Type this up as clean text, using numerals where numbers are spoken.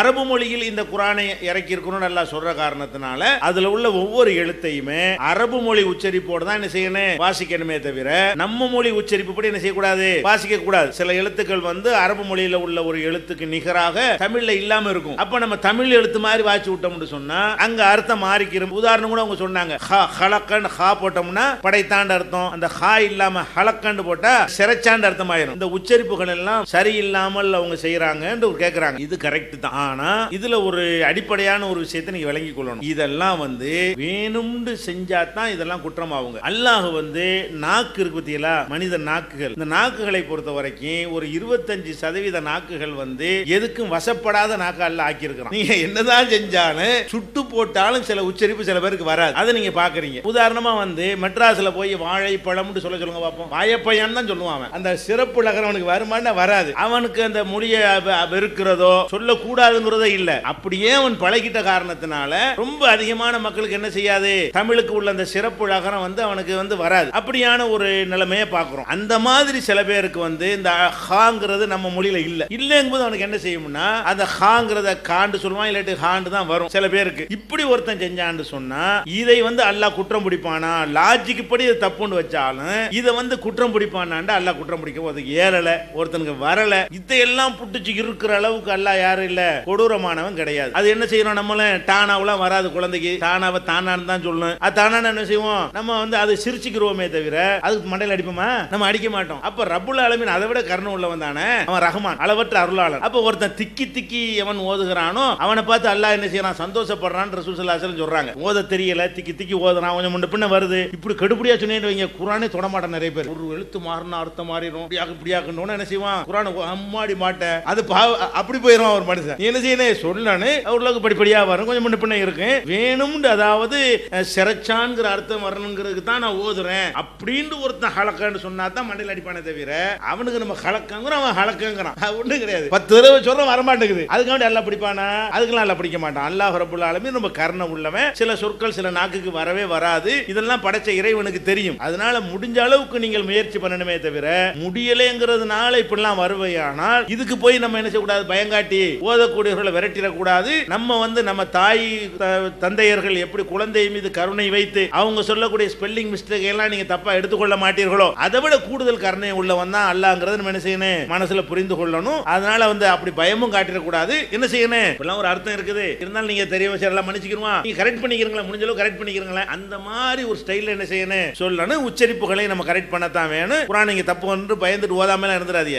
அரபு மொழியில் இந்த குர்ஆனை இறக்கி இருக்கணும் நல்லா சொல்ற காரணத்தினால அதுல உள்ள ஒவ்வொரு எழுத்தையுமே அரபு மொழி உச்சரிப்போடு தான் என்ன செய்யணும் வாசிக்கணுமே தவிர நம்ம மொழி உச்சரிப்பு படி என்ன செய்யக்கூடாது வாசிக்க கூடாது. சில எழுத்துக்கள் அரபு மொழியில உள்ள ஒரு எழுத்துக்கு நிகராக தமிழ்ல இல்லாம இருக்கும். அப்ப நம்ம தமிழ் எழுத்து மாதிரி வாசி விட்டோம்னு சொன்னா அங்க அர்த்தம் மாறிக்கிறோம். உதாரணம் கூட அவங்க சொன்னாங்க, ஹலக்கன் ஹா போட்டோம்னா படைத்தாண்டு அர்த்தம், அந்த ஹா இல்லாம ஹலக்கன் போட்டா சிறைச்சாண்டு அர்த்தம் ஆயிரும். இந்த உச்சரிப்புகள் எல்லாம் சரியில்லாமல் அவங்க செய்யறாங்க கேட்கறாங்க. இது கரெக்ட் தான். ஆனா இதுல ஒரு அடிப்படையான ஒரு விஷயத்தை நீங்க விளங்கி கொள்ளணும். இதெல்லாம் வேணும்னு செஞ்சா தான் இதெல்லாம் குற்றம் ஆகுங்க. அல்லாஹ் நாக்கு இருக்கு பத்தியலா, மனித நாக்குகள், இந்த நாக்குகளை பொறுத்த வரைக்கும் ஒரு 25% நாக்குகள் எதுக்கும் வசப்படாத நாக்கு அல்ல ஆக்கி இருக்கிறோம். நீங்க என்னதான் செஞ்சாலும் சுட்டு போட்டாலும் சில உச்சரிப்பு சில பேருக்கு வராது. அதை நீங்க பாக்குறீங்க. உதாரணமா மெட்ராஸ்ல போய் வாழைப்பழம்னு சொல்லுங்க பார்ப்போம். வாழைப்பழம் தான் சொல்லுவான். அந்த சிறப்பு நகரவனுக்கு வருமானா வராது. அவனுக்கு அந்த மொழியை வெறுக்கிறதோ சொல்லக்கூடாதுங்கிறதோ இல்ல. அப்படியே அவன் பழகிட்ட காரணத்தினால ரொம்ப அதிகமான மக்களுக்கு என்ன செய்யாது, தமிழுக்கு உள்ள அந்த சிறப்பு நகரம் அவனுக்கு வராது. அப்படியான ஒரு நிலைமையை பார்க்கிறோம். அந்த மாதிரி சில பேருக்கு இந்த ஹாங்கிறது நம்ம மொழியில இல்ல இல்லங்கும்போது அவனுக்கு என்ன செய்யும்னா அந்த ஹாங்கிறத காண்டு சொல்லுவான், இல்லாட்டி ஹாண்டு தான் வரும் சில பேருக்கு. இப்படி ஒருத்தன் செஞ்சான்னு சொன்னா இதை அல்லாஹ் குற்றம் பிடிப்பானா? லாஜிக் படி இது தப்புன்னு வச்சாலும் இதை குற்றம் பிடிப்பானாண்டா அல்லாஹ் குற்றம் பிடிக்கும். அதுக்கு ஏறல, ஒருத்தனுக்கு வரல, இதையெல்லாம் புட்டுச்சு இருக்கிற அளவுக்கு அல்லாஹ் யாரும் இல்ல கொடூரமானவன் கிடையாது. அது என்ன செய்யறோம், நம்மள டானாவெல்லாம் வராது. குழந்தைக்கு டானாவை தானான்னு தான் சொல்லணும். அது தானான்னு என்ன செய்வோம், நம்ம அதை சிரிச்சுக்கிறோமே தவிர அதுக்கு மண்டையில் அடிப்போமா? நம்ம அடிக்க மாட்டோம். அப்ப ரப்புல் ஆலமீன் அதை விட கருணை உள்ளவன் தானே, அவன் ரஹ்மான், அளவற்ற அருளாளன். அப்ப ஒருத்தன் திக்கி திக்கி எவன் ஓதுகிறானோ அவனை பார்த்து அல்லாஹ் என்ன செய்யறான், சந்தோஷப்படுறான். ரசூல் ஸல்லல்லாஹு அலைஹி வஸல்லம் சொல்றாங்க, ஓத தெரியல திக்கி திக்கி ஓதுறான், கொஞ்சம் முன்ன பின்ன வருது. இப்படி கடுபடியா சொன்னீங்க குர்ஆனே தொட மாட்டான். நிறைய பேர் ஒரு எழுத்து மாறினா அர்த்தம் மாறிடும், இப்படியாக்கணும் என்ன செய்வான், குர்ஆன் அம்மாடி மாட்டேன் அது அப்படி போயிடும். ஒரு மனுஷன் என்ன செய்யணும் சொல்லனு அவர்களுக்கு படிப்படியா வரும், கொஞ்சம் முன்ன பின்ன இருக்கு. வேணும்னு அதாவது சிறைச்சான்ங்கிற அர்த்தம் வரணுங்கிறதுக்கு தான் நான் ஓதுறேன் அப்படின்னு ஒருத்தன் ஹலக்கன்னு சொன்னா தான் மண்டையில் அடிப்பானே தவிர அவனுக்கு நம்ம ஹலக்கங்கிறோம், அவன் ஹலக்கங்கிறான் ஒன்றும் கிடையாது. 10 தடவை சொல்றோம் வரமாட்டேங்குது. அதுக்காண்டி எல்லாம் பிடிப்பானா? அதுக்கெல்லாம் எல்லாம் பிடிக்க மாட்டான். அல்லாஹ் ரப்புல் ஆலமீன் ரொம்ப கருணை உள்ளவன். சில சொற்கள் சில நாக்குக்கு வரவே வராது. இதெல்லாம் படைச்ச இறைவனுக்கு தெரியும். அதனால முடிஞ்ச அளவுக்கு நீங்கள் முயற்சி பண்ணணுமே தவிர முடியலைங்கிறதுனால இப்படிலாம் வருவையானால் இதுக்கு போய் நம்ம என்ன செய்யக்கூடாது, பயங்காட்டி ஓதக்கூடியவர்களை விரட்டிடக்கூடாது. நம்ம நம்ம தாய் தந்தையர்கள் எப்படி குழந்தை மீது கருணை வைத்து அவங்க சொல்லக்கூடிய ஸ்பெல்லிங் மிஸ்டேக் எல்லாம் நீங்க தப்பா எடுத்துக்கொள்ள மாட்டீர்களோ அதை விட கூடுதல் கருணை உள்ளவன் தான் அல்லாஹ்ங்கிறது நம்ம என்ன செய்யணும், மனசுல புரிந்து கொள்ளணும். அதனால அப்படி பயமும் காட்டிடக்கூடாது. என்ன செய்யணும், இப்பெல்லாம் ஒரு அர்த்தம் இருக்குது இருந்தாலும் நீங்க தெரிய வச்சு எல்லாம் மன்னிச்சுக்கிறோம், நீங்க கரெக்ட் பண்ணிக்கிறீங்களா, முடிஞ்ச அளவு கரெக்ட் பண்ணிக்கிறீங்களா, அந்த மாதிரி ஒரு ஸ்டைல்ல என்ன செய்யணும் சொல்லணும். உச்சரிப்புகளை நம்ம கரெக்ட் பண்ணத்தான் வேணும். குர்ஆன் நீங்க தப்பு வந்து பயந்துட்டு ஓதாமலாம் இருந்துடாதீங்க.